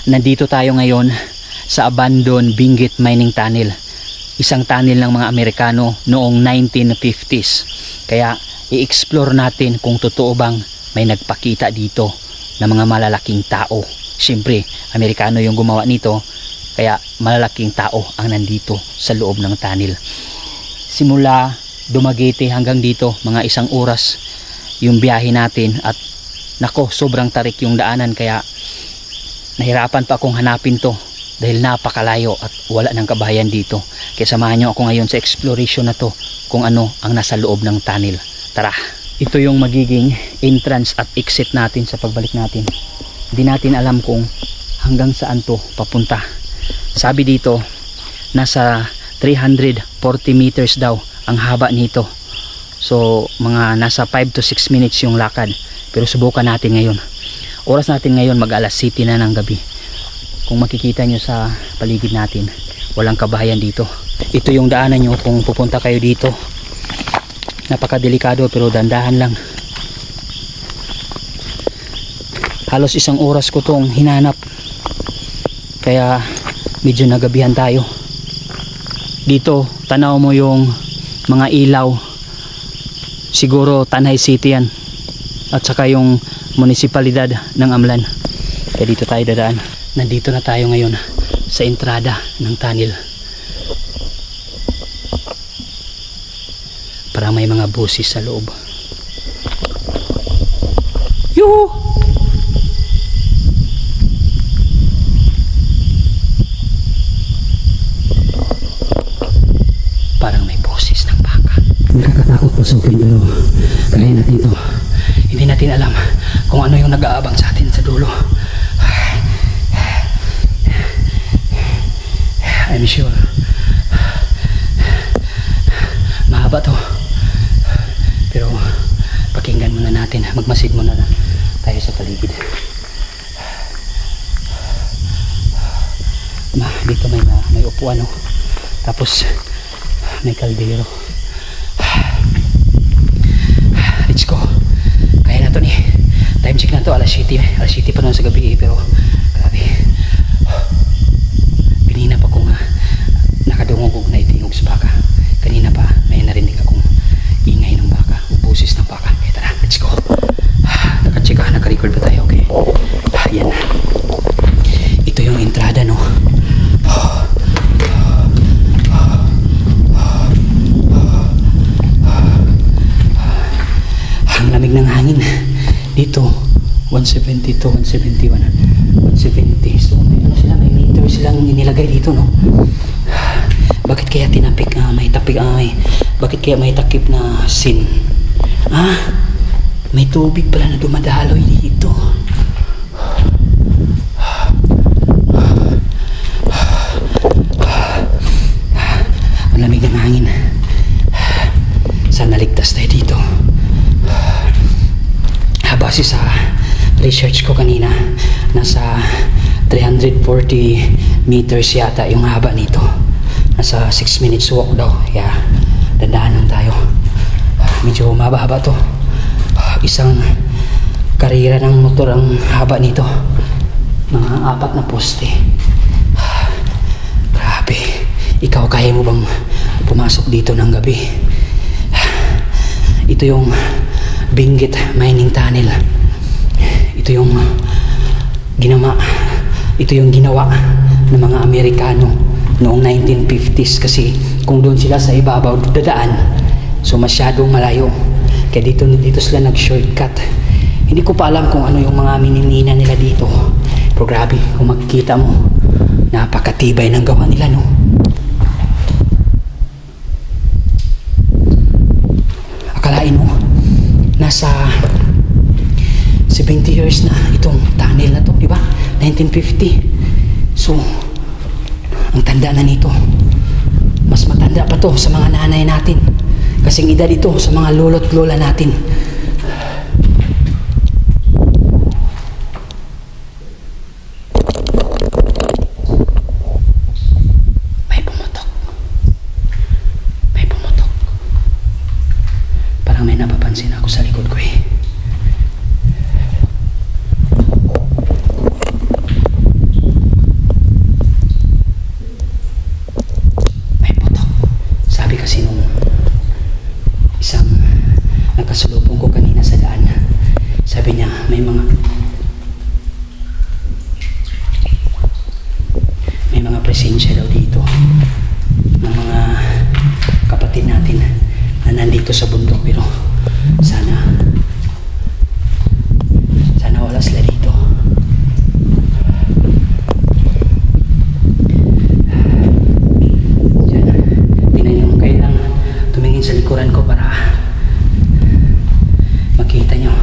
Nandito tayo ngayon sa abandoned Benguet Mining Tunnel. Isang tunnel ng mga Amerikano noong 1950s. Kaya i-explore natin kung totoo bang may nagpakita dito ng mga malalaking tao. Siyempre, Amerikano yung gumawa nito, kaya malalaking tao ang nandito sa loob ng tunnel. Simula Dumaguete hanggang dito, mga 1 oras yung biyahe natin at nako, sobrang tarik yung daanan kaya nahirapan pa akong hanapin to dahil napakalayo at wala ng kabahayan dito. Kaya samahan nyo ako ngayon sa exploration na to kung ano ang nasa loob ng tunnel. Tara! Ito yung magiging entrance at exit natin sa pagbalik natin. Hindi natin alam kung hanggang saan to papunta. Sabi dito nasa 340 meters daw ang haba nito. So mga nasa 5 to 6 minutes yung lakad. Pero subukan natin ngayon. Oras natin ngayon mag alas 7 na ng gabi. Kung makikita nyo sa paligid natin, walang kabahayan dito. Ito yung daanan nyo kung pupunta kayo dito. Napakadelikado pero dandahan lang. Halos 1 oras ko tong hinanap. Kaya medyo nagabihan tayo. Dito, tanaw mo yung mga ilaw. Siguro Tanay City yan. At saka yung munisipalidad ng Amlan. Kaya dito tayo dadaan. Nandito na tayo ngayon sa entrada ng tunnel. Parang may mga busis sa loob. Yuhu! Parang may busis ng baka. Nakakatakot pasukin pero kaya natin ito. Hindi natin alam kung ano yung nag-aabang sa atin sa dulo. I'm sure mahaba to, pero pakinggan muna natin, magmasid muna na tayo sa paligid. Dito may upuan, no? Tapos may kaldero. Let's go, kaya na to ni. Time check na to, alas 7 pa naman sa gabi, pero grabe. Kanina pa kung nakadungog kong naitingog sa baka. Kanina pa may narinig akong ingay ng baka, busis ng baka. Okay, tara, let's go. Naka-check, naka-record ba tayo? Okay. Yan. Ito yung entrada, no? Ang lamig ng hangin dito. 172, 171, 170. So may ano sila, may meter silang inilagay dito, no? Bakit kaya tinapik, may tapik, bakit kaya may takip na sin? May tubig pala na dumadaloy dito. Ang lamig ng hangin. Sana ligtas tayo dito. Base sa research ko kanina, nasa 340 meters yata yung haba nito. Nasa 6 minutes walk daw. Kaya dadaan lang tayo. Medyo mahaba to. Isang karera ng motor ang haba nito. Mga 4 na poste. Grabe. Ikaw, kaya mo bang pumasok dito ng gabi? Ito yung Benguet Mining Tunnel. Ito yung ginawa ng mga Amerikano noong 1950s, kasi kung doon sila sa ibabaw dadaan, so masyadong malayo. Kaya dito sila nag-shortcut. Hindi ko pa alam kung ano yung mga mininina nila dito. Pero grabe, kung makikita mo, napakatibay ng gawa nila, no? Akalain mo, nasa 70 years na itong tunnel na to, di ba? 1950. So, ang tanda na nito. Mas matanda pa to sa mga nanay natin. Kasing edad ito sa mga lolo't lola natin. May pumutok. Parang may napapansin ako sa likod ko, eh. presensya daw dito ng mga kapatid natin na nandito sa bundok, pero sana wala sila dito. Diyan, tingnan nyo, kayo lang tumingin sa likuran ko para makita nyo.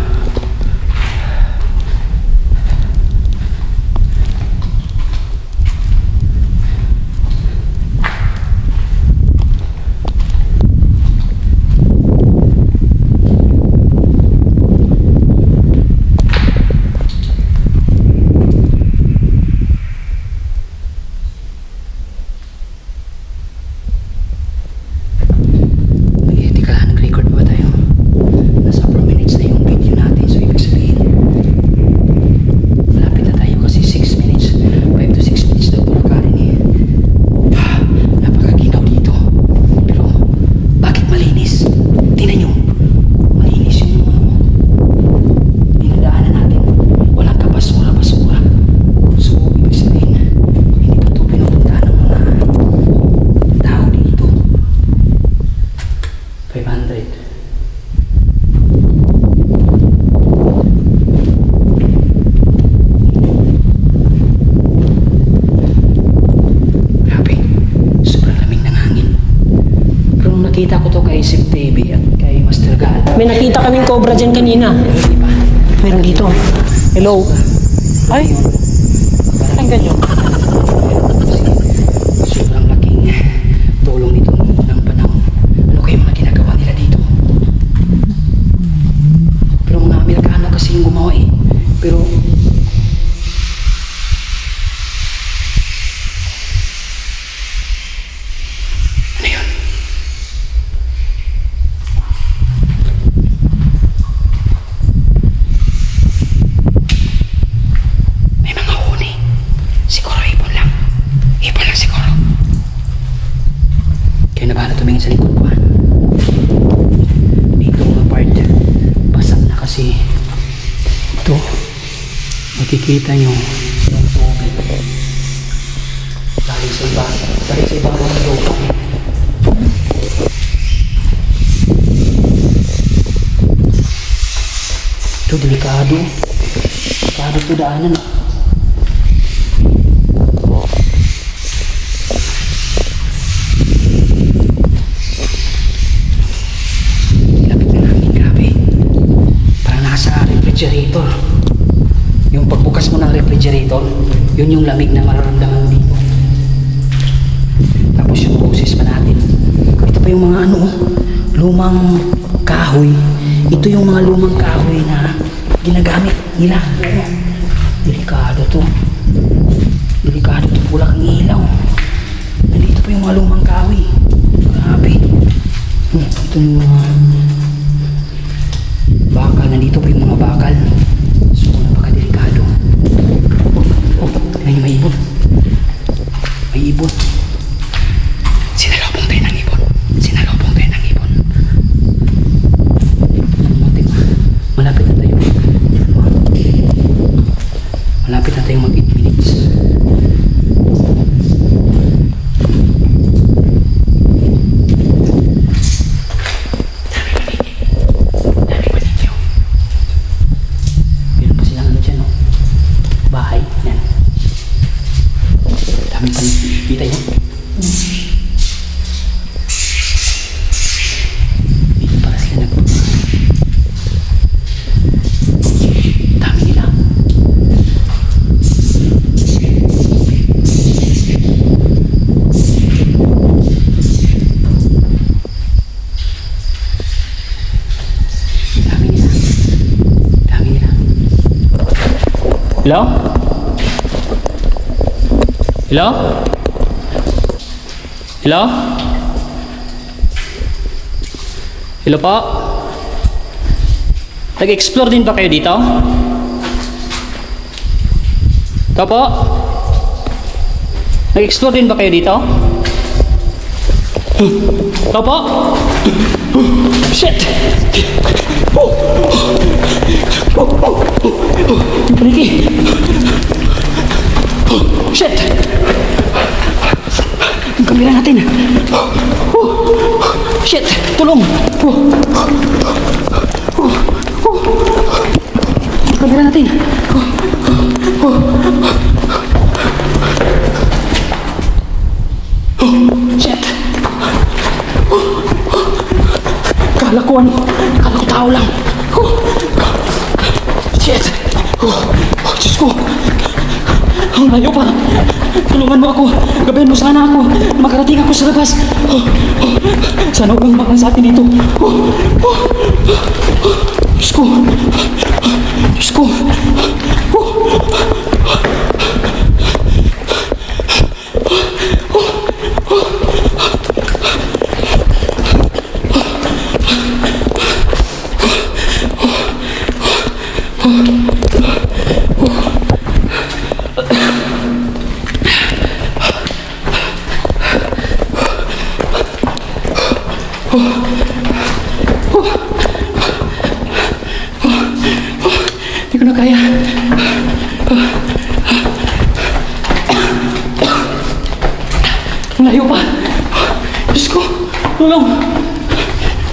Nakita ko to kay Sim TV at kay Master Gal. May nakita kaming cobra dyan kanina. Meron dito. Hello. Ay. Ang ganyan. Sobrang laking tulong nito ng panahon. Ano kayo mga ginagawa nila dito? Pero mga Amerikano kasi yung gumawa eh. Pero ano yun? Tumingin sa likod ko. Dito mga part basag na kasi ito makikita nyo yung tubig dahil sa ibabaw ng lupa. Ito delikado ito daanan. Refrigerator. Yung pagbukas mo ng refrigerator, yun yung lamig na mararamdaman mo dito. Tapos yung boses pa natin. Ito pa yung mga lumang kahoy. Ito yung mga lumang kahoy na ginagamit nila. Delikado to. Wala kang ilaw. Nandito pa yung mga lumang kahoy. Grabe. Ito yung mga bakal, nandito pa yung mga bakal. So, napakadelikado. Tingnan nyo, may ibon. Sinalubong tayo ng ibon. Malapit na tayo mag 8 minutes. Kita yun? Dito para sila nagpunta. Dami nila. Hello? Hello? Hello? Hello po? Nag-explore din ba kayo dito? Ito po? Nag-explore din ba kayo dito? Ito po? Shit! Ricky! Shit! Kamera natin. Shit! Tulong! Kamera natin. Shit! Kala ko tao lang. Shit! Diyos ko! Ang layo pa! Tulungan mo ako! Gabayan mo sana ako! Makarating ako sa labas! Sana walang bakal sa atin dito! Diyos ko! Diyos ko! Hindi ko na kaya. Ang layo pa. Diyos ko. Tulong.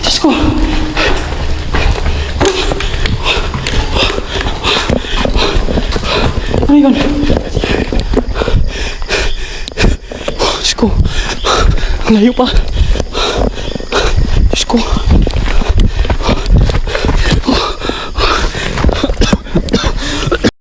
Diyos ko. Ano yun? Diyos ko. Ang layo pa. Diyos ko.